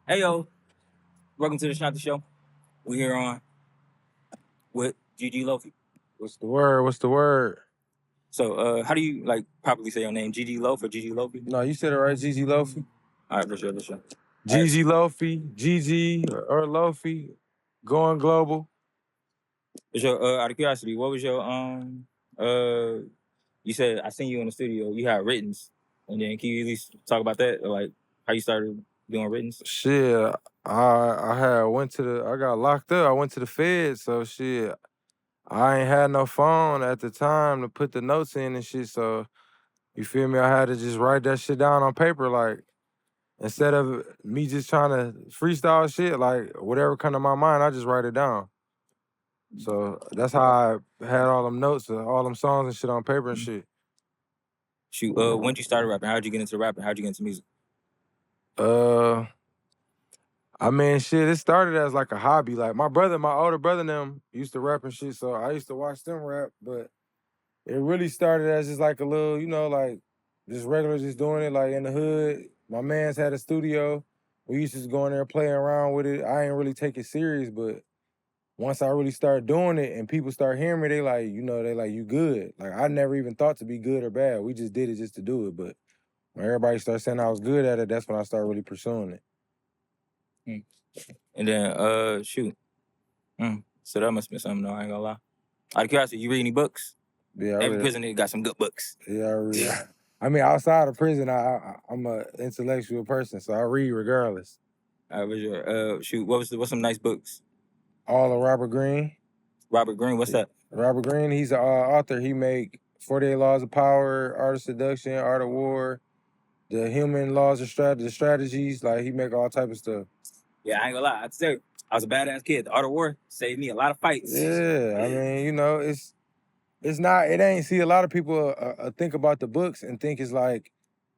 Hey yo, welcome to the ASHANTI show. We're here on with Loafy. What's the word? What's the word? So, how do you properly say your name? Loaf or Loafy? No, you said it right, Gigi Loafy. All right, for sure, for sure. Gigi Loafy, Gigi or Loafy, going global. For sure. Out of curiosity, what was your You said I seen you in the studio. You had writtens, and then can you at least talk about that, or like how you started doing writtens? Shit, I got locked up. I went to the feds, so shit. I ain't had no phone at the time to put the notes in and shit. So you feel me? I had to just write that shit down on paper, like instead of me just trying to freestyle shit, like whatever come to my mind, I just write it down. So that's how I had all them notes, all them songs and shit on paper and shit. Shoot, when did you start rapping? How'd you get into rapping? How'd you get into music? Uh, I mean, shit, it started as like a hobby. Like my older brother and them used to rap and shit, so I used to watch them rap, but it really started as just like a little, like just regular, just doing it like in the hood. My man's had a studio. We used to just go in there playing around with it. I ain't really take it serious, but once I really started doing it and people start hearing me, they like, you good. Like I never even thought to be good or bad. We just did it just to do it. But when everybody started saying I was good at it, that's when I started really pursuing it. And then, shoot. So that must have been something, though, I ain't gonna lie. Out of curiosity, you read any books? Yeah, Every prison nigga got some good books. Yeah, I read. I mean, outside of prison, I'm a intellectual person, so I read regardless. Shoot, what's some nice books? All of Robert Greene. Robert Greene, what's that? Robert Greene, he's an author. He make 48 Laws of Power, Art of Seduction, Art of War, the Human Laws of the Strategies. Like he make all type of stuff. Yeah, I ain't gonna lie. I tell you, I was a badass kid. The Art of War saved me a lot of fights. Yeah, I mean, it's not. It ain't. See, a lot of people think about the books and think it's like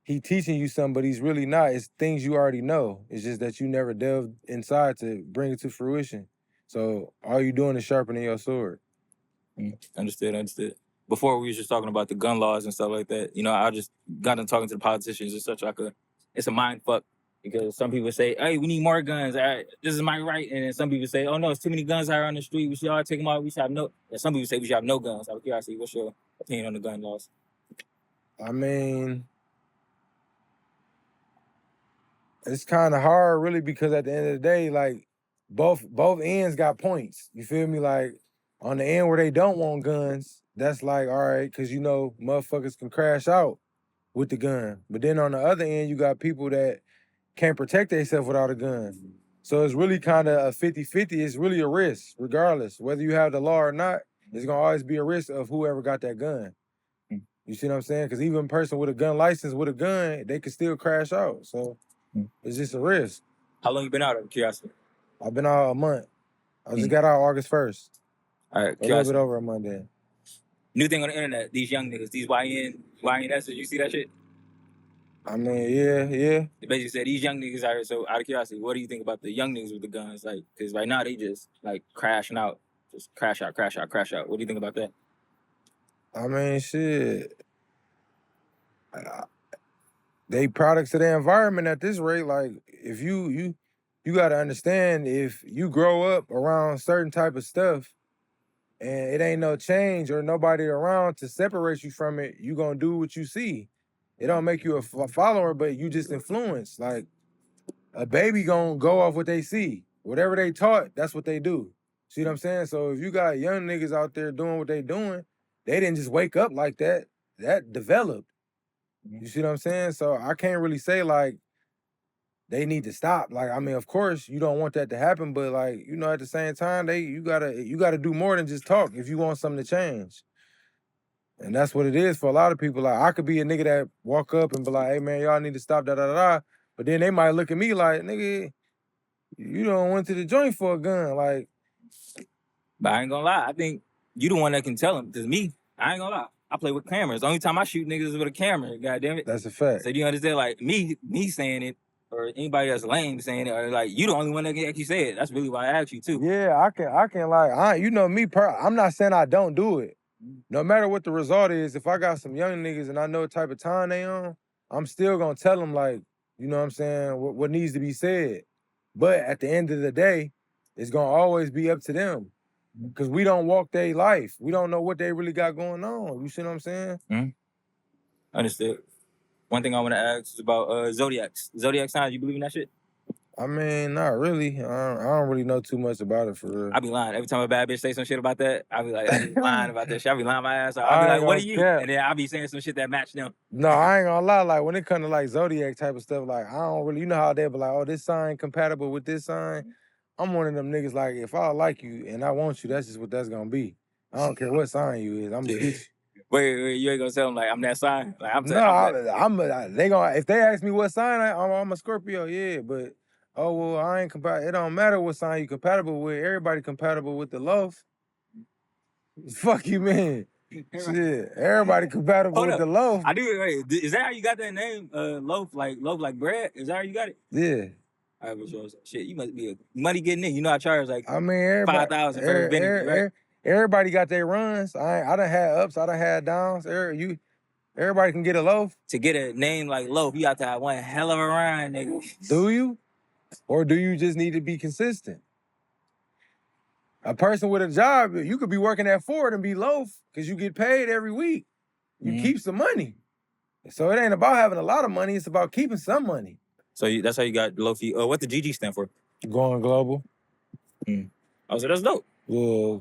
he teaching you something, but he's really not. It's things you already know. It's just that you never delved inside to bring it to fruition. So all you doing is sharpening your sword. Understood. Before we was just talking about the gun laws and stuff like that. You know, I just got into talking to the politicians and such. It's a mind fuck because some people say, "Hey, we need more guns. All right, this is my right," and then some people say, "Oh no, it's too many guns out on the street. We should all take them out. We should have no." And some people say we should have no guns. Out of curiosity, what's your opinion on the gun laws? I mean, it's kind of hard, really, because at the end of the day, like both ends got points. You feel me? Like on the end where they don't want guns, that's like all right, because motherfuckers can crash out with the gun. But then on the other end, you got people that can't protect themselves without a gun. So it's really kind of a 50-50. It's really a risk, regardless. Whether you have the law or not, it's going to always be a risk of whoever got that gun. You see what I'm saying? Because even a person with a gun license with a gun, they could still crash out. So it's just a risk. How long you been out of curiosity? I've been out a month. I just got out August 1st. All right, a little bit over a month then. New thing on the internet, these young niggas, these YNS, you see that shit? I mean, yeah. They basically said these young niggas are, so out of curiosity, what do you think about the young niggas with the guns? Like, because right now they just like crashing out, just crash out. What do you think about that? I mean, shit. They products of the environment at this rate. Like, if you got to understand, if you grow up around certain type of stuff and it ain't no change or nobody around to separate you from it, you gonna do what you see. It don't make you a follower, but you just influence. Like, a baby gonna go off what they see. Whatever they taught, that's what they do. See what I'm saying? So if you got young niggas out there doing what they doing, they didn't just wake up like that. That developed. You see what I'm saying? So I can't really say like they need to stop. Like, I mean, of course you don't want that to happen, but like, at the same time, you gotta do more than just talk if you want something to change. And that's what it is for a lot of people. Like, I could be a nigga that walk up and be like, "Hey man, y'all need to stop da." But then they might look at me like, "Nigga, you don't went to the joint for a gun." Like, but I ain't gonna lie, I think you the one that can tell them. Cause me, I ain't gonna lie, I play with cameras. The only time I shoot niggas is with a camera. God damn it. That's a fact. So do you understand? Like me saying it, or anybody that's lame saying it, or like you the only one that can actually say it. That's really why I asked you too. Yeah, I can like, I'm not saying I don't do it. No matter what the result is, if I got some young niggas and I know what type of time they on, I'm still gonna tell them like, you know what I'm saying, what needs to be said. But at the end of the day, it's gonna always be up to them. Because we don't walk their life. We don't know what they really got going on. You see what I'm saying? Understood. One thing I want to ask is about zodiacs. Zodiac signs, you believe in that shit? I mean, not really. I don't really know too much about it for real. I be lying. Every time a bad bitch say some shit about that, I be like, I be lying about that shit. I be lying my ass off. I be I like, ain't what are gonna you? cap. And then I be saying some shit that match them. No, I ain't gonna lie. Like when it comes to like zodiac type of stuff, like I don't really, you know how they be like, oh, this sign compatible with this sign. I'm one of them niggas. Like if I like you and I want you, that's just what that's gonna be. I don't care what sign you is. I'm gonna get you. Wait, you ain't gonna tell them like I'm that sign? Like They gonna if they ask me what sign I'm a Scorpio, yeah, but oh well, I ain't compatible. It don't matter what sign you compatible with. Everybody compatible with the loaf. Fuck you, man. Shit, everybody compatible Hold with up. the loaf. I do. Wait, is that how you got that name? Loaf like bread. Is that how you got it? Yeah. All right, sure. Shit, you must be a money getting in. You know I charge like I mean, everybody, 5,000 for every Benny, right? everybody got their runs. I done had ups. I done had downs. Everybody can get a loaf. To get a name like Loaf, you have to have one hell of a run, nigga. Do you? Or do you just need to be consistent? A person with a job, you could be working at Ford and be loaf because you get paid every week. You keep some money. So it ain't about having a lot of money. It's about keeping some money. So that's how you got Loafy. What the GG stand for? Going global. Oh, so that's dope. Yeah.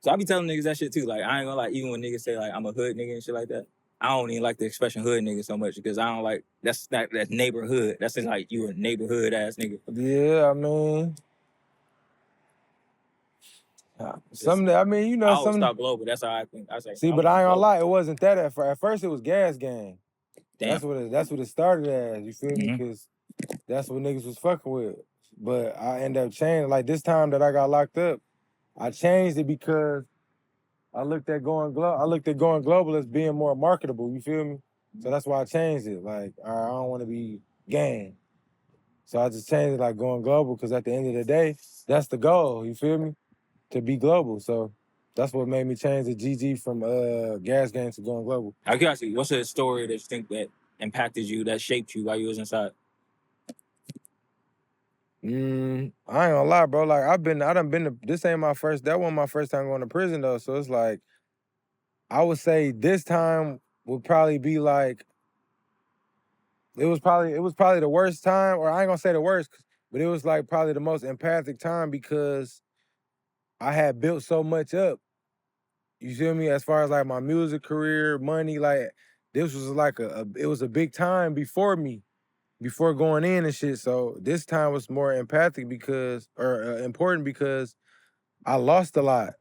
So I be telling niggas that shit too. Like I ain't gonna like, even when niggas say like I'm a hood nigga and shit like that, I don't even like the expression hood nigga so much because I don't like that's neighborhood. That's just like you a neighborhood ass nigga. Yeah, I mean. I mean, you know, I always thought global. That's how I think. I was like, see, but I ain't gonna lie, it wasn't that at first. At first, it was gas gang. Damn. That's what it started as. You feel me? Because that's what niggas was fucking with. But I ended up changing. Like this time that I got locked up, I changed it because I looked at going global as being more marketable. You feel me? So that's why I changed it. Like, all right, I don't want to be gang. So I just changed it like going global because at the end of the day, that's the goal. You feel me? To be global. So that's what made me change the GG from gas gang to going global. I gotta see, what's a story that you think that impacted you, that shaped you while you was inside? I ain't gonna lie, bro. Like I done been to, this ain't my first, that wasn't my first time going to prison though. So it's like, I would say this time would probably be like, it was probably the worst time, or I ain't gonna say the worst, but it was like probably the most empathic time because I had built so much up. You feel me? As far as like my music career, money, like this was like it was a big time before me, before going in and shit. So this time was more empathic important because I lost a lot.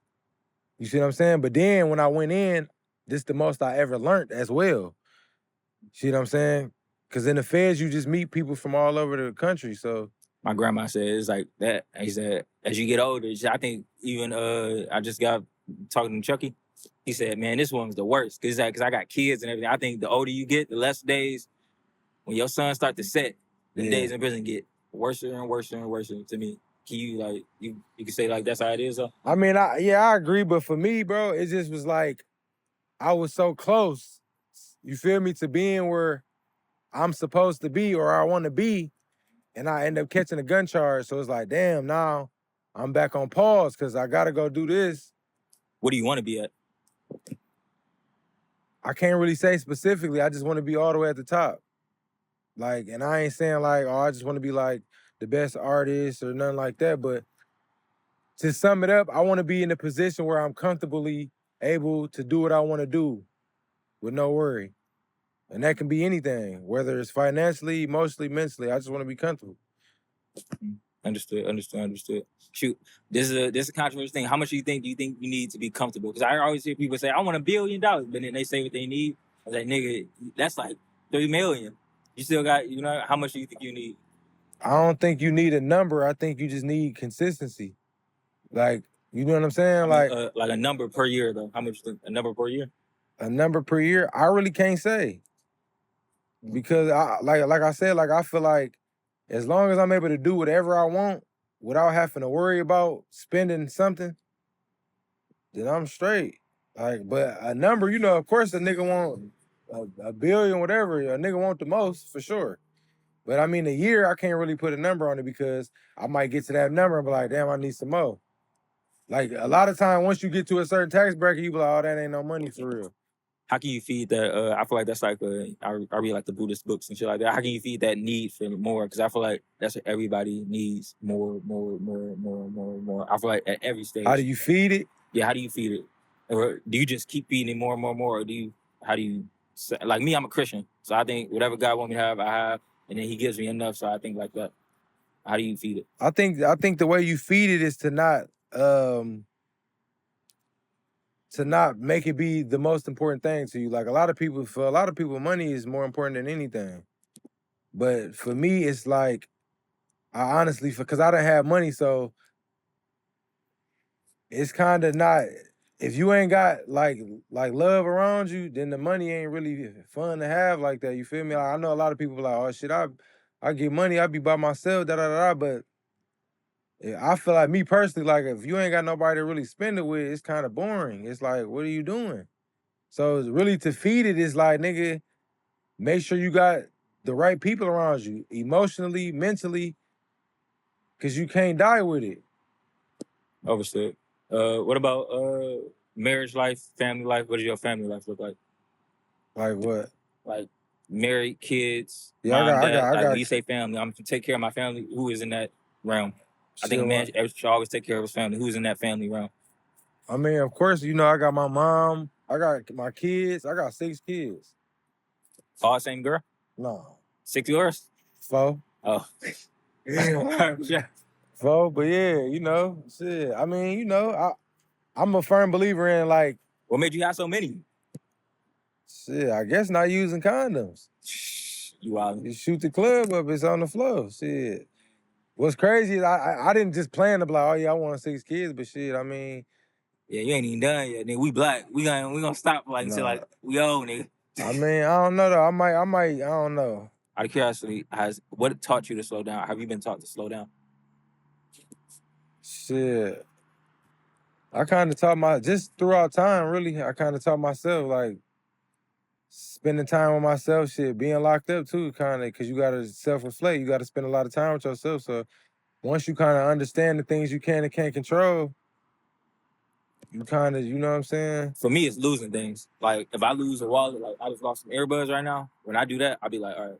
You see what I'm saying? But then when I went in, this the most I ever learned as well. See what I'm saying? Because in the feds, you just meet people from all over the country. So my grandma said it's like that. He said as you get older, I think even I just got talking to Chucky. He said, man, this one's the worst because I got kids and everything. I think the older you get, the less days when your son start to set, the days in prison get worse and worse and worse to me. Can you like you can say like that's how it is though? I mean, I agree, but for me, bro, it just was like I was so close. You feel me, to being where I'm supposed to be or I want to be, and I end up catching a gun charge. So it's like, damn, now I'm back on pause because I gotta go do this. What do you want to be at? I can't really say specifically. I just want to be all the way at the top. Like, and I ain't saying like, oh, I just want to be like the best artist or nothing like that. But to sum it up, I want to be in a position where I'm comfortably able to do what I want to do with no worry. And that can be anything, whether it's financially, emotionally, mentally. I just want to be comfortable. Understood. Shoot, this is a controversial thing. How much do you think you need to be comfortable? Because I always hear people say, I want $1 billion, but then they say what they need. I was like, nigga, that's like 3 million. You still got, how much do you think you need? I don't think you need a number. I think you just need consistency. Like, you know what I'm saying? Like a number per year, though. How much? A number per year? A number per year? I really can't say. Because like I said, like I feel like as long as I'm able to do whatever I want without having to worry about spending something, then I'm straight. Like, but a number, of course a nigga want a billion, whatever. A nigga want the most for sure. But I mean, a year, I can't really put a number on it because I might get to that number and be like, damn, I need some more. Like, a lot of time, once you get to a certain tax bracket, you be like, oh, that ain't no money for real. How can you feed that? I feel like that's like I read like the Buddhist books and shit like that. How can you feed that need for more? Because I feel like that's what everybody needs, more. I feel like at every stage. How do you feed it? Yeah, how do you feed it? Or do you just keep feeding it more, or how do you, like me, I'm a Christian. So I think whatever God wants me to have, I have. And then he gives me enough, so I think like that. How do you feed it? I think the way you feed it is to not make it be the most important thing to you. Like for a lot of people, money is more important than anything. But for me, it's like, I honestly, because I don't have money, so it's kind of not, if you ain't got like love around you, then the money ain't really fun to have like that. You feel me? Like, I know a lot of people be like, oh shit, I get money, I be by myself, da da da da. But yeah, I feel like, me personally, like, if you ain't got nobody to really spend it with, it's kind of boring. It's like, what are you doing? So it's really, to feed it is like, nigga, make sure you got the right people around you, emotionally, mentally, because you can't die with it. Overstood. What about marriage life, family life? What does your family life look like? Like what? Like married, kids, Yeah, mom, dad. I Like got. when you say family, I'm to take care of my family. Who is in that realm? I think a Shit, man should always take care of his family. Who's in that family realm? I mean, of course, I got my mom, I got my kids, I got 6 kids. All same girl? No. 6 yours? 4. Oh. Yeah. 4, but yeah, shit. I mean, I'm a firm believer in, like, What made you have so many? shit, I guess not using condoms. You out. You shoot the club up, it's on the floor. Shit. What's crazy is I didn't just plan to be like, oh yeah, I want 6 kids, but shit, I mean. Yeah, you ain't even done yet. Nigga, we black. We gonna stop like until like we old, nigga. I mean, I don't know though. I might, I don't know. Out of curiosity, what taught you to slow down? Have you been taught to slow down? Shit. I kind of taught just throughout time, really, I kind of taught myself, like, spending time with myself, shit, being locked up too, kind of, because you got to self-reflect. You got to spend a lot of time with yourself. So once you kind of understand the things you can and can't control, you kind of, you know what I'm saying? For me, it's losing things. Like, if I lose a wallet, like, I just lost some earbuds right now. When I do that, I'll be like, all right,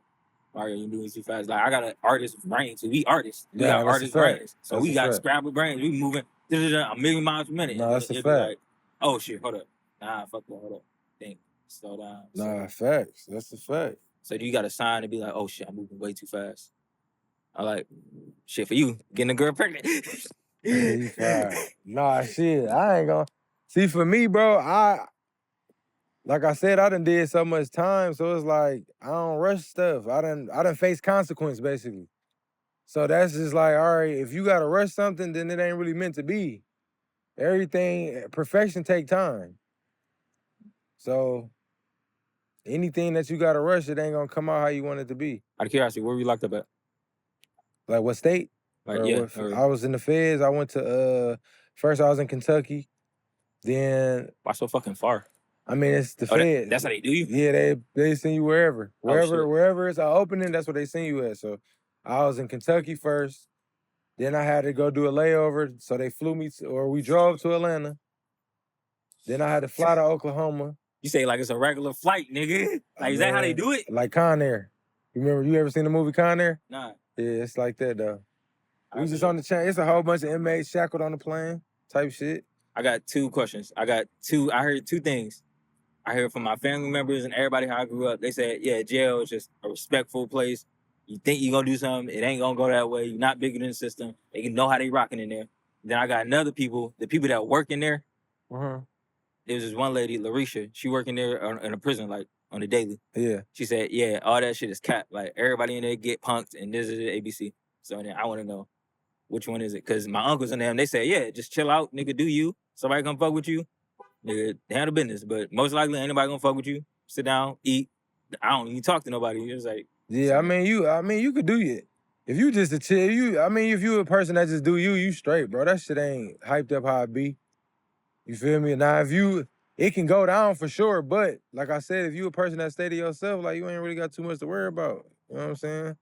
Mario, you're moving too fast. Like, I got an artist brain, so we artists. We got artist brains. So we got scrambled brains. We moving a million miles per minute. No, that's a fact. Like, oh, shit, hold up. Nah, fuck that, hold up. Think, slow down. Nah, facts. That's a fact. So you got a sign to be like, oh, shit, I'm moving way too fast. I like, shit for you, getting a girl pregnant. Nah, shit, I ain't gonna. See, for me, bro, like I said, I done did so much time, so it's like, I don't rush stuff. I done face consequence, basically. So that's just like, all right, if you gotta rush something, then it ain't really meant to be. Perfection take time. So anything that you gotta rush, it ain't gonna come out how you want it to be. Out of curiosity, where were you locked up at? Like what state? Like, I was in the feds. I went to, first I was in Kentucky. Then. Why so fucking far? I mean, it's the feds. That's how they do you? Yeah, they send you wherever. Wherever it's an opening, that's where they send you at. So I was in Kentucky first. Then I had to go do a layover. So they flew me we drove to Atlanta. Then I had to fly to Oklahoma. You say like it's a regular flight, nigga. Like, is that how they do it? Like Con Air. You ever seen the movie Con Air? Nah. Yeah, it's like that though. We just on the chain. It's a whole bunch of inmates shackled on the plane type shit. I got 2 questions. I heard 2 things. I heard from my family members and everybody how I grew up. They said, yeah, jail is just a respectful place. You think you're going to do something, it ain't going to go that way. You're not bigger than the system. They can know how they rocking in there. Then I got the people that work in there. Uh-huh. There was this one lady, Larisha. She working there in a prison, like, on the daily. Yeah. She said, yeah, all that shit is cap. Like, everybody in there get punked, and this is the ABC. So then I want to know, which one is it? Because my uncles and them, they say, yeah, just chill out, nigga, do you. Somebody gonna fuck with you. Nigga, handle business. But most likely, ain't nobody gonna fuck with you. Sit down, eat. I don't even talk to nobody. It's like... Yeah, I mean, you could do it. If you just a chill, if you a person that just do you straight, bro. That shit ain't hyped up how it be. You feel me? Now, it can go down for sure, but like I said, if you a person that stay to yourself, like, you ain't really got too much to worry about. You know what I'm saying?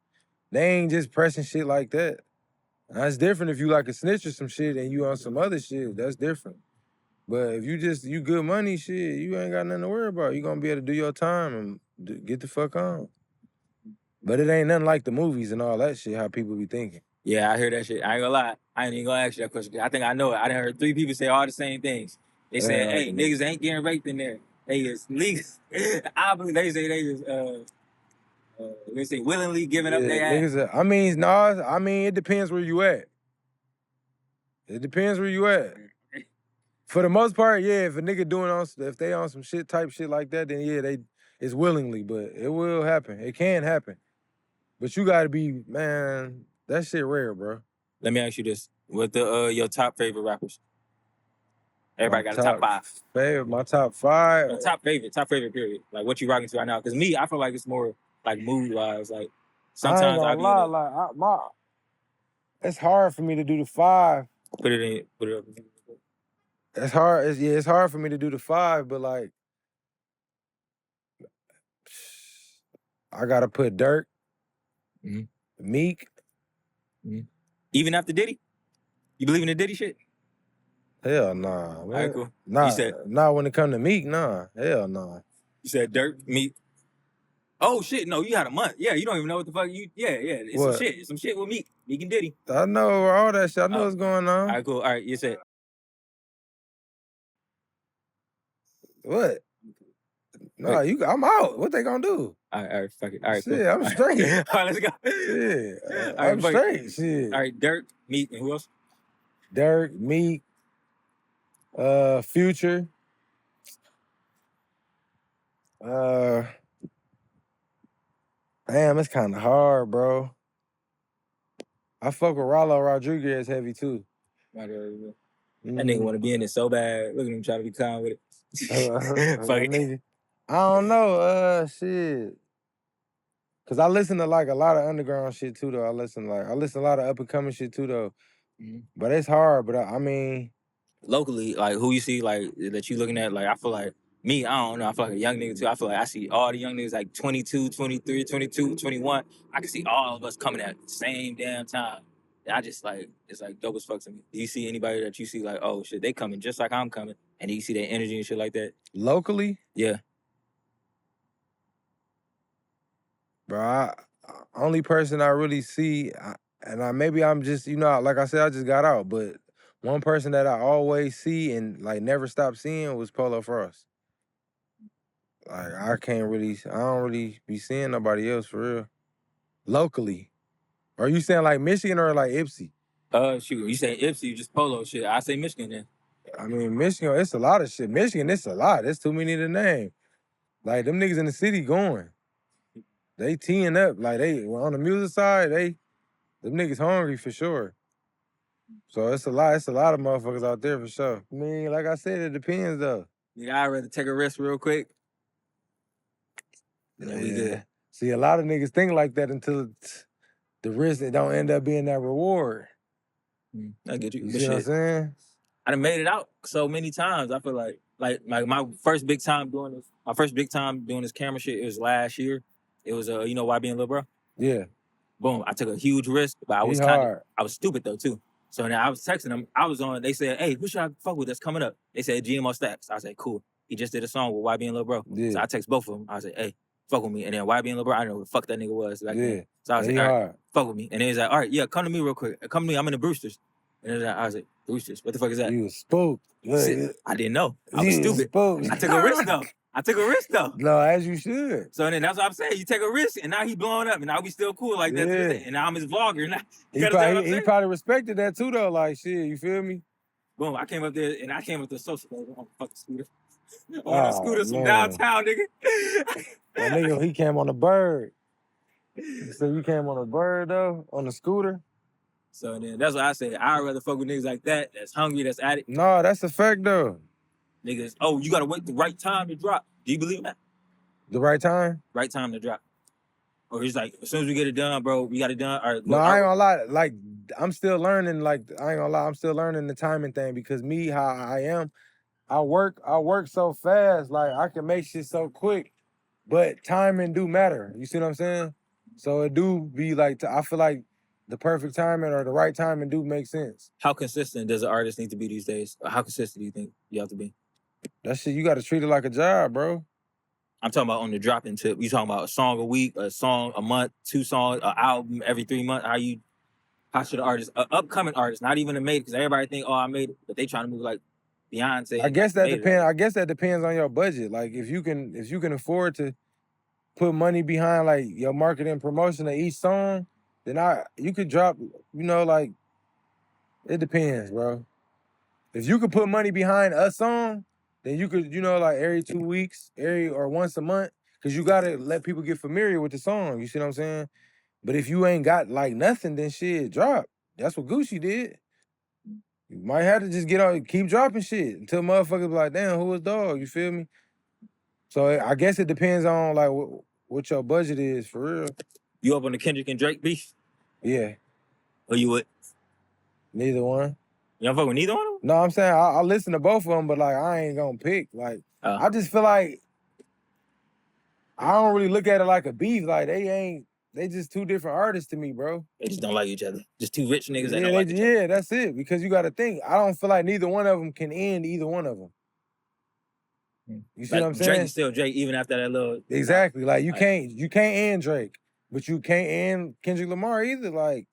They ain't just pressing shit like that. That's different if you like a snitch or some shit and you on some other shit. That's different. But if you good money shit, you ain't got nothing to worry about. You gonna be able to do your time and get the fuck on. But it ain't nothing like the movies and all that shit, how people be thinking. Yeah, I hear that shit. I ain't gonna lie. I ain't even gonna ask you that question. I think I know it. I done heard 3 people say all the same things. They said, hey, niggas ain't getting raped in there. They is legal. I believe they say they is they say willingly giving up their ass. Niggas, I mean, it depends where you at. It depends where you at. For the most part, yeah, if a nigga if they on some shit type shit like that, then yeah, it's willingly, but it will happen. It can happen. But you gotta be, man, that shit rare, bro. Let me ask you this. What the your top favorite rappers? Everybody got a top 5. My top 5? Top favorite period. Like what you rocking to right now. Cause me, I feel like it's more like mood wise. Like sometimes I ain't gonna lie, it's hard for me to do the 5. Put it up. It's hard. It's hard for me to do the 5, but like, I gotta put Dirk, Meek. Even after Diddy? You believe in the Diddy shit? Hell nah. Man. All right, cool. Nah, when it come to Meek, nah. Hell nah. You said Dirk, Meek. Oh shit, no, you had a month. Yeah, you don't even know what the fuck it's what? Some shit with Meek and Diddy. I know all that shit. I know what's going on. All right, cool. All right, you said what? Nah, I'm out. What they gonna do? All right, fuck it. All right, shit, cool. I'm straight. All right, let's go. Yeah, all right, I'm straight. Shit. All right, Dirk, Meek, and who else? Dirk, Meek, Future. Damn, it's kind of hard, bro. I fuck with Rollo Rodriguez heavy too. That nigga want to be in it so bad. Look at him trying to be calm with it. Fuck it. Nigga. I don't know. Shit. Cause I listen to like a lot of underground shit too, though. I listen to a lot of up and coming shit too, though. But it's hard. But I mean, locally, like who you see like that you looking at, like I feel like me, I don't know, I feel like a young nigga too. I feel like I see all the young niggas like 22, 23, 22, 21. I can see all of us coming at the same damn time. I just like, it's like dope as fuck to me. Do you see anybody that you see like, oh shit, they coming just like I'm coming, and do you see their energy and shit like that? Locally? Yeah. Bro, only person I really see, maybe I'm just, like I said, I just got out, but one person that I always see and like never stop seeing was Polo Frost. Like I don't really be seeing nobody else for real. Locally. Are you saying like Michigan or like Ipsy? Shoot, you say Ipsy, you just Polo shit. I say Michigan then. I mean, Michigan, it's a lot of shit. Michigan, it's a lot. There's too many to name. Like them niggas in the city going. They teeing up. Like on the music side, them niggas hungry for sure. So it's a lot of motherfuckers out there for sure. I mean, like I said, it depends though. Yeah, I'd rather take a risk real quick. Yeah, we good. See, a lot of niggas think like that until the risk don't end up being that reward. I get you. You see what I'm saying? I done made it out so many times. I feel like my first big time doing this camera shit, it was last year. It was YB and Lil Bro. Yeah. Boom. I took a huge risk, but I was stupid though too. So then I was texting them. They said, hey, who should I fuck with that's coming up? They said GMO Stacks. I said, cool. He just did a song with YB and Lil Bro. Yeah. So I text both of them. I said, hey, fuck with me. And then YB and Lil Bro, I didn't know who the fuck that nigga was back then. So I was like, all right, fuck with me. And then he's like, all right, yeah, come to me real quick. Come to me, I'm in the Brewsters. And then I was like, Brewsters, what the fuck is that? You was spooked. I didn't know. I was stupid. I took a risk though. No, as you should. So then that's what I'm saying. You take a risk, and now he blowing up, and now we still cool like that. And now I'm his vlogger. Now, he probably respected that too, though. Like shit, you feel me? Boom! I came up there social on a fucking scooter. On a scooter from downtown, nigga. That nigga, he came on a bird. So you came on a bird though, on a scooter. So then that's what I said. I'd rather fuck with niggas like that. That's hungry. That's addict. No, that's a fact though. Niggas, you gotta wait the right time to drop. Do you believe that? The right time? Right time to drop. Or he's like, as soon as we get it done, bro, we got it done. All right, no, I ain't gonna lie. Like, I'm still learning. Like, I ain't gonna lie. I'm still learning the timing thing because me, how I am, I work so fast. Like, I can make shit so quick, but timing do matter. You see what I'm saying? So it do be like, I feel like the perfect timing or the right timing do make sense. How consistent does an artist need to be these days? Or how consistent do you think you have to be? That shit, you got to treat it like a job, bro. I'm talking about on the dropping tip. You talking about a song a week, a song a month, 2 songs, an album every 3 months? How should an artist, an upcoming artist, not even a made, because everybody think, oh, I made it, but they trying to move like Beyonce. I guess that made it. depends. I guess that depends on your budget. Like if you can afford to put money behind like your marketing and promotion of each song, then you could drop, like it depends, bro. If you could put money behind a song, then you could, like every 2 weeks, or once a month, because you gotta let people get familiar with the song. You see what I'm saying? But if you ain't got like nothing, then shit, drop. That's what Gucci did. You might have to just get on, keep dropping shit until motherfuckers be like, damn, who was dog? You feel me? So I guess it depends on like what your budget is for real. You up on the Kendrick and Drake beef? Yeah, Or you would? neither one. You don't fuck with neither one of them? No, I'm saying I listen to both of them, but like I ain't gonna pick. Like I just feel like I don't really look at it like a beef. Like they just two different artists to me, bro. They just don't like each other. Just two rich niggas that Yeah, don't like each other. yeah, that's it. Because you got to think, I don't feel like neither one of them can end either one of them. You see Like, what I'm saying? Drake is still Drake even after that little. Exactly. Like you can't end Drake, but you can't end Kendrick Lamar either. Like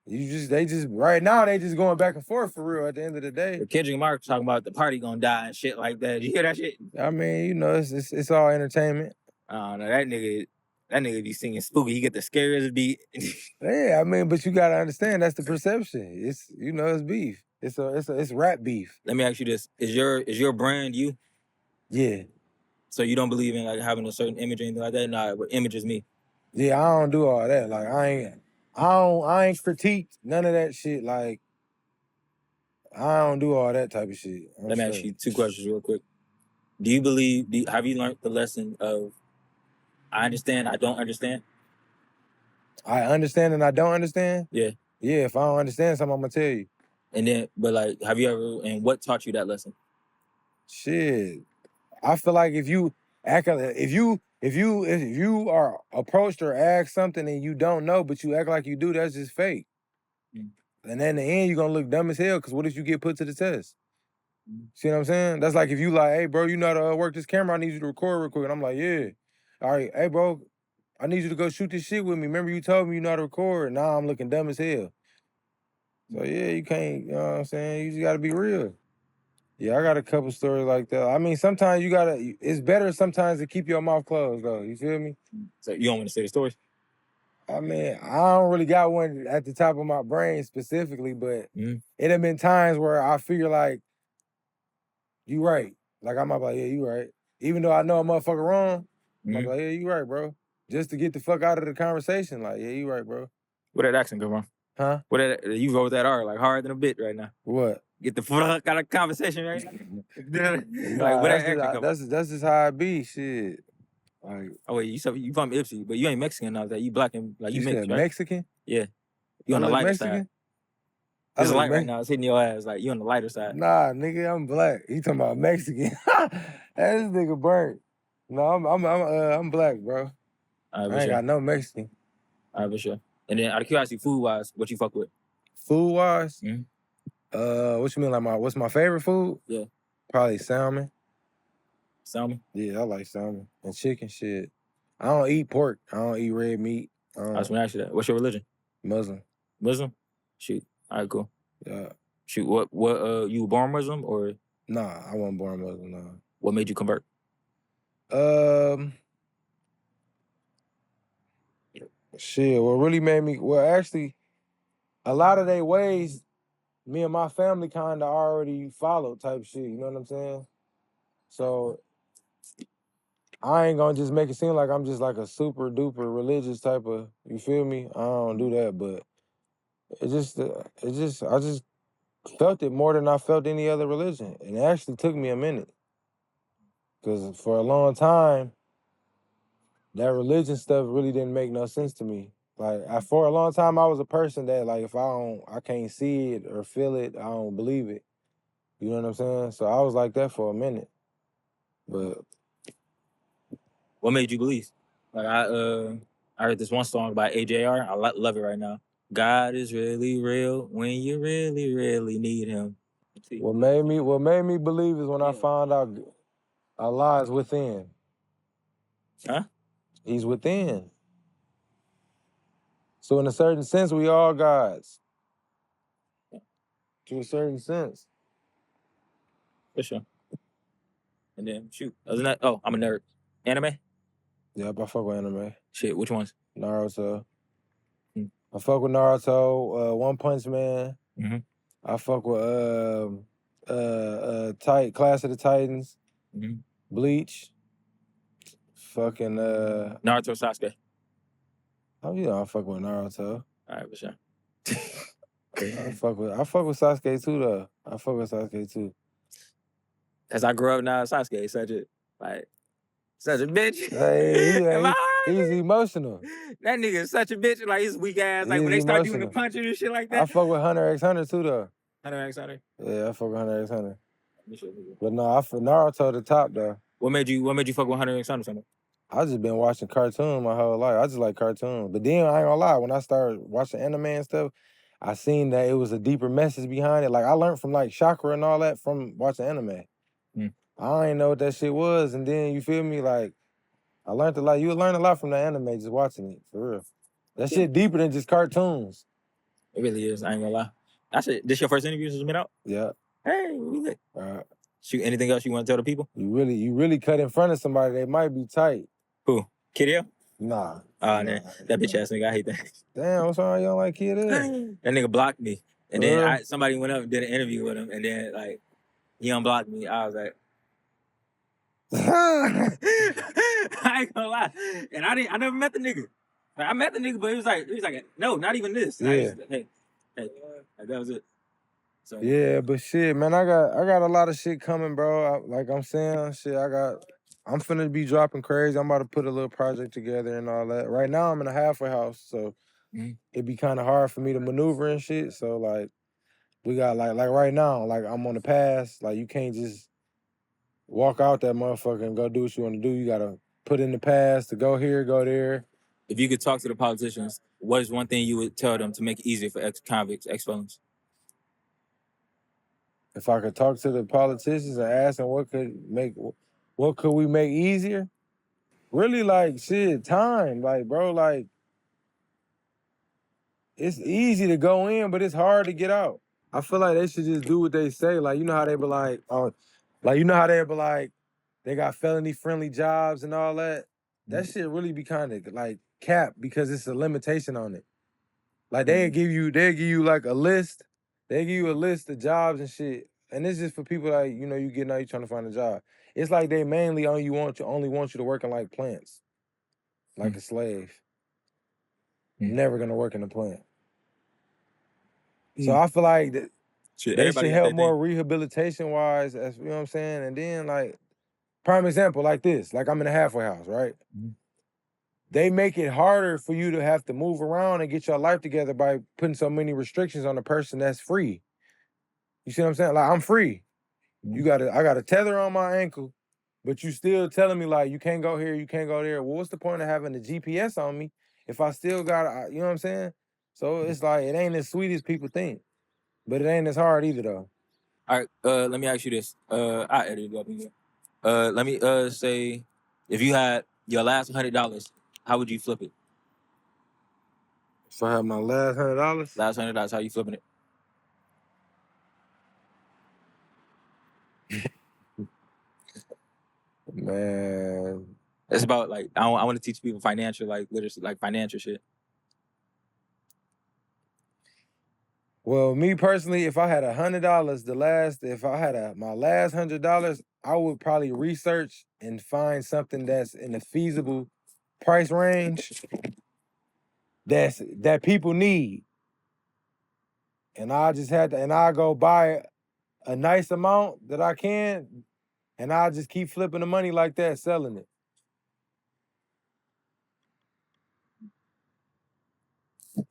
they just right now they just going back and forth for real. At the end of the day, But Kendrick Lamar talking about the party gonna die and shit like that. You hear that shit? I mean, it's all entertainment. No, that nigga be singing spooky. He get the scariest beat. Yeah, I mean, but you gotta understand that's the perception. It's it's beef. It's rap beef. Let me ask you this: Is your brand you? Yeah. So you don't believe in like having a certain image or anything like that? Nah, what image is me? Yeah, I don't do all that. Like I ain't critiqued none of that shit. Like I don't do all that type of shit. Let me ask you 2 questions real quick. Do you believe? Have you learned the lesson of I understand, I don't understand? I understand and I don't understand? Yeah. Yeah, if I don't understand something, I'm gonna tell you. And then, but like, have you ever? And what taught you that lesson? Shit. I feel like if you are approached or asked something and you don't know, but you act like you do, that's just fake. And then in the end, you're gonna look dumb as hell, because what if you get put to the test? See what I'm saying? That's like if you like, hey, bro, you know how to work this camera, I need you to record real quick. And I'm like, yeah. All right, hey, bro, I need you to go shoot this shit with me. Remember you told me you know how to record? Now I'm looking dumb as hell. So yeah, you can't, you know what I'm saying? You just gotta be real. Yeah, I got a couple stories like that. I mean, sometimes it's better sometimes to keep your mouth closed though, you feel me? So you don't want to say the stories? I mean, I don't really got one at the top of my brain specifically, but it have been times where I figure like, you right. Like I might be like, yeah, you right. Even though I know a motherfucker wrong, I'm like, yeah, you right, bro. Just to get the fuck out of the conversation, like, yeah, you right, bro. Where that accent come from? Huh? You wrote that R like hard than a bit right now. What? Get the fuck out of the conversation right now. Like, where that accent come from? That's just how I be, shit. Like, oh wait, you from Ipsy, but you ain't Mexican now. That you black and like you mixed, right? Mexican? Yeah, you on the lighter side. It's light right now. It's hitting your ass. Like you on the lighter side. Nah, nigga, I'm black. He talking about Mexican. This nigga burnt. No, I'm black, bro. I ain't got no Mexican. All right, for sure. And then out of curiosity, food wise, what you fuck with? Food wise? What you mean? Like what's my favorite food? Yeah. Probably salmon. Salmon? Yeah, I like salmon. And chicken shit. I don't eat pork. I don't eat red meat. I was gonna ask you that. What's your religion? Muslim. Muslim? Shoot. All right, cool. Yeah. Shoot, what you were born Muslim or? Nah, I wasn't born Muslim, no. What made you convert? Shit, what really made me, actually, a lot of their ways, me and my family kind of already followed type shit, you know what I'm saying? So, I ain't gonna just make it seem like I'm just like a super duper religious type of, you feel me? I don't do that, but I just felt it more than I felt any other religion. And it actually took me a minute. Because for a long time, that religion stuff really didn't make no sense to me. Like, for a long time, I was a person that, like, if I can't see it or feel it, I don't believe it. You know what I'm saying? So I was like that for a minute. But what made you believe? Like I I heard this one song by AJR. I love it right now. God is really real when you really, really need him. What made me believe is when I Yeah. found out Allah is within. Huh? He's within. So in a certain sense, we all gods. To a certain sense. For sure. And then shoot. Other than that, oh, I'm a nerd. Anime? Yep, I fuck with anime. Shit, which ones? Naruto. Hmm. I fuck with Naruto, One Punch Man. Mhm. I fuck with Clash of the Titans, Mhm. Bleach. Fucking Naruto, Sasuke. oh yeah, I fuck with Naruto. All right, for sure. I fuck with Sasuke too though. I fuck with Sasuke too. As I grow up now, Sasuke is such a bitch. Hey, Am I he's hard? emotional. That nigga is such a bitch. Like he's weak ass. Like when He's they start doing the emotional. punches and shit like I that. fuck with Hunter x Hunter too though. Hunter x Hunter. Yeah, I fuck with Hunter x Hunter. But no, I fuck Naruto the top though. What made you fuck with Hunter x Hunter so much? I just been watching cartoons my whole life. I just like cartoons. But then I ain't gonna lie, when I started watching anime and stuff, I seen that it was a deeper message behind it. Like I learned from like chakra and all that from watching anime. Mm. I ain't know what that shit was, and then you feel me, like I learned a lot. You learn a lot from the anime just watching it, for real. That shit deeper than just cartoons. It really is. I ain't gonna lie. That's it. This your first interview since you been out? Yeah. Hey, we lit. All right. Shoot, anything else you want to tell the people? You really cut in front of somebody, they might be tight. Who? Kid L? Nah. Oh, man. That bitch ass nigga. I hate that. Damn, what's wrong? You don't like Kid L? That nigga blocked me. And then somebody went up and did an interview with him, and then like he unblocked me. I was like, I ain't gonna lie. And I never met the nigga. Like, I met the nigga, but he was like, no, not even this. Yeah. Hey, that was it. So yeah, but shit, man, I got a lot of shit coming, bro. Like I'm saying, shit, I'm finna be dropping crazy. I'm about to put a little project together and all that. Right now, I'm in a halfway house, so it'd be kind of hard for me to maneuver and shit. So like, we got like right now, like I'm on the pass. Like you can't just walk out that motherfucker and go do what you want to do. You gotta put in the pass to go here, go there. if you could talk to the politicians, what is one thing you would tell them to make it easier for ex-convicts, ex-felons? If I could talk to the politicians and ask them what could we make easier? Really, like, shit, time. Like, bro, like, it's easy to go in, but it's hard to get out. I feel like they should just do what they say. Like, you know how they be like, they got felony-friendly jobs and all that? That shit really be kind of, like, capped because it's a limitation on it. Like, they'll give you, like, a list. They give you a list of jobs and shit. And it's just for people like, you know, you getting out, you trying to find a job. It's like they mainly only want you to work in, like, plants. Like a slave. Never gonna work in a plant. So I feel like they should help more rehabilitation-wise, you know what I'm saying? And then, like, prime example, like this. Like, I'm in a halfway house, right? They make it harder for you to have to move around and get your life together by putting so many restrictions on a person that's free. You see what I'm saying? Like, I'm free. I got a tether on my ankle, but you still telling me, like, you can't go here, you can't go there. Well, what's the point of having the GPS on me if I still got, you know what I'm saying? So it's like, it ain't as sweet as people think, but it ain't as hard either, though. All right, let me ask you this. I edited it up in here. Let me say, if you had your last $100, how would you flip it? If I have my last $100? Last $100, how you flipping it? Man. It's about like I want to teach people financial like literacy, like financial shit. Well, me personally, if I had $100, my last $100, I would probably research and find something that's in a feasible price range that people need. And I'll go buy a nice amount that I can, and I'll just keep flipping the money like that, selling it.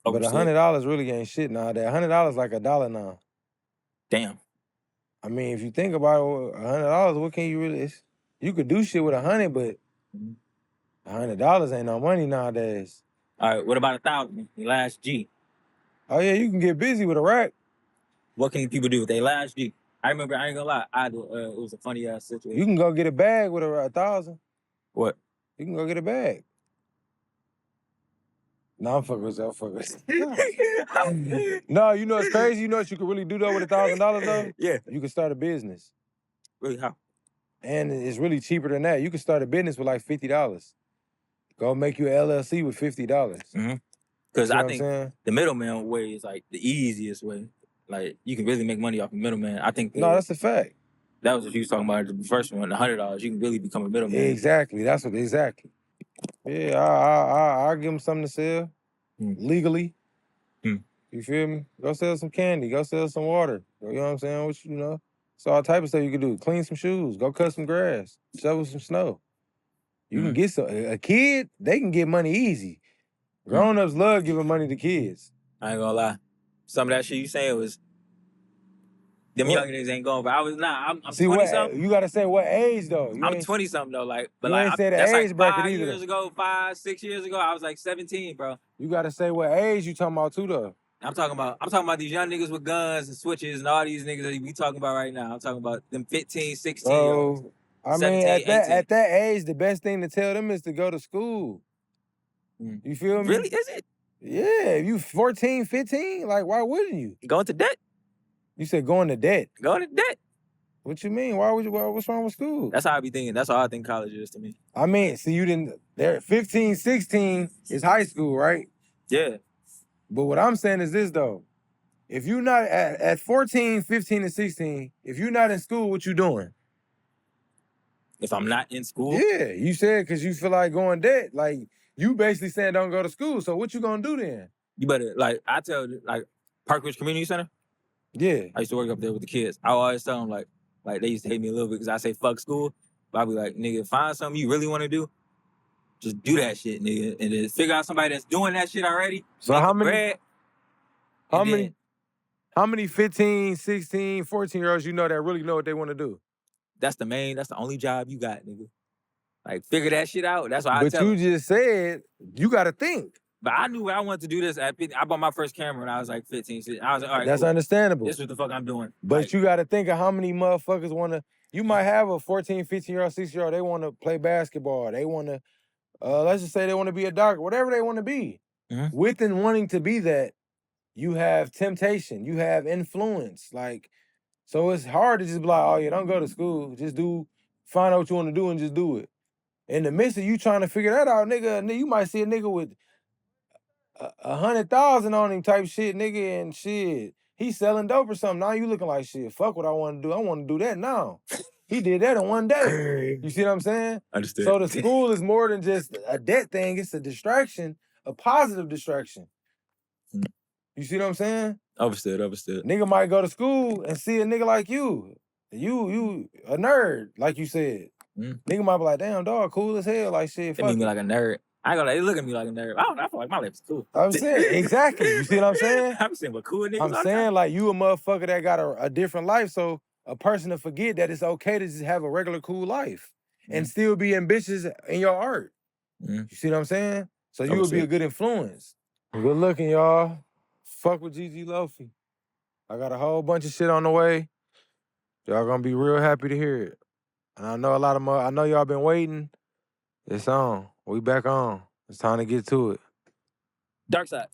But $100 really ain't shit nowadays. $100 like $1 now. Damn. I mean, if you think about it, $100, what can you really? You could do shit with $100, but $100 ain't no money nowadays. All right, what about 1,000? Your last G. Oh yeah, you can get busy with a rack. What can people do with their last G? I remember, I ain't gonna lie, it was a funny ass situation. You can go get a bag with 1,000. What? You can go get a bag. No, I'm fucking with you. I'm fucking with you. No, you know it's crazy. You know what you could really do though with $1,000 though? Yeah. You can start a business. Really, how? And it's really cheaper than that. You can start a business with like $50. Go make you an LLC with $50. Mm-hmm. Because I think saying? the middleman way is like the easiest way. Like you can really make money off a middleman. I think No, that's a fact. that was what you was talking about. The first one, the $100. You can really become a middleman. Exactly. That's what exactly. Yeah, I'll give them something to sell legally. You feel me? Go sell some candy. Go sell some water. You know what I'm saying? Which, you know, it's all type of stuff you can do. Clean some shoes. Go cut some grass. Shovel some snow. You can get some. A kid, they can get money easy. Grown-ups love giving money to kids. I ain't gonna lie. Some of that shit you saying was them young niggas ain't going. But I was I'm See 20-something. You gotta say what age though. I'm 20-something though. Like, but you like ain't say the that's age like bracket 5 either. years ago, 5, 6 years ago. I was like 17, bro. You gotta say what age you talking about too though. I'm talking about these young niggas with guns and switches and all these niggas that we talking about right now. I'm talking about them 15, 16 year olds. I mean, at that age, the best thing to tell them is to go to school. You feel me? Really? Is it? Yeah, if you 14, 15, like why wouldn't you? Going to debt? You said going to debt. Going to debt. What you mean? What's wrong with school? That's how I be thinking. That's all I think college is to me. I mean, see, you didn't. There, 15, 16 is high school, right? Yeah. But what I'm saying is this though. If you're not at 14, 15, and 16, if you're not in school, what you doing? If I'm not in school? Yeah, you said because you feel like going debt. Like, you basically saying don't go to school. So what you gonna do then? You better, like, I tell, like, Park Ridge Community Center? Yeah. I used to work up there with the kids. I always tell them, like they used to hate me a little bit because I say fuck school. But I be like, nigga, find something you really want to do. Just do that shit, nigga. And then figure out somebody that's doing that shit already. So how many 15, 16, 14-year-olds you know that really know what they want to do? That's the only job you got, nigga. Like, figure that shit out. That's what I tell But you them. just said you got to think. But I knew I wanted to do this at 15. I bought my first camera when I was like 15. I was like, all right, that's cool. understandable. This is what the fuck I'm doing. But like, you got to think of how many motherfuckers want to. You might have a 14, 15-year-old, 16-year-old. They want to play basketball. They want to, let's just say they want to be a doctor, whatever they want to be. Within wanting to be that, you have temptation. You have influence. Like, so it's hard to just be like, oh yeah, don't go to school. Just find out what you want to do and just do it. In the midst of you trying to figure that out, nigga, you might see a nigga with 100,000 on him type shit, nigga, and shit. He's selling dope or something. Now you looking like shit. Fuck what I want to do. I want to do that now. He did that in one day. You see what I'm saying? Understood. So the school is more than just a debt thing. It's a distraction, a positive distraction. You see what I'm saying? Understood. Nigga might go to school and see a nigga like you. You a nerd, like you said. Nigga might be like, damn, dog, cool as hell. Like, shit, fuck. They mean me like a nerd. I ain't gonna they look at me like a nerd. I feel like my life is cool. I'm saying, exactly. You see what I'm saying? I'm saying, but cool niggas. I'm saying, like, you a motherfucker that got a different life, so a person to forget that it's okay to just have a regular cool life and still be ambitious in your art. You see what I'm saying? So you would be a good influence. Good looking, y'all. Fuck with GG Loafy. I got a whole bunch of shit on the way. Y'all gonna be real happy to hear it. And I know I know y'all been waiting. It's on. We back on. It's time to get to it. Dark side.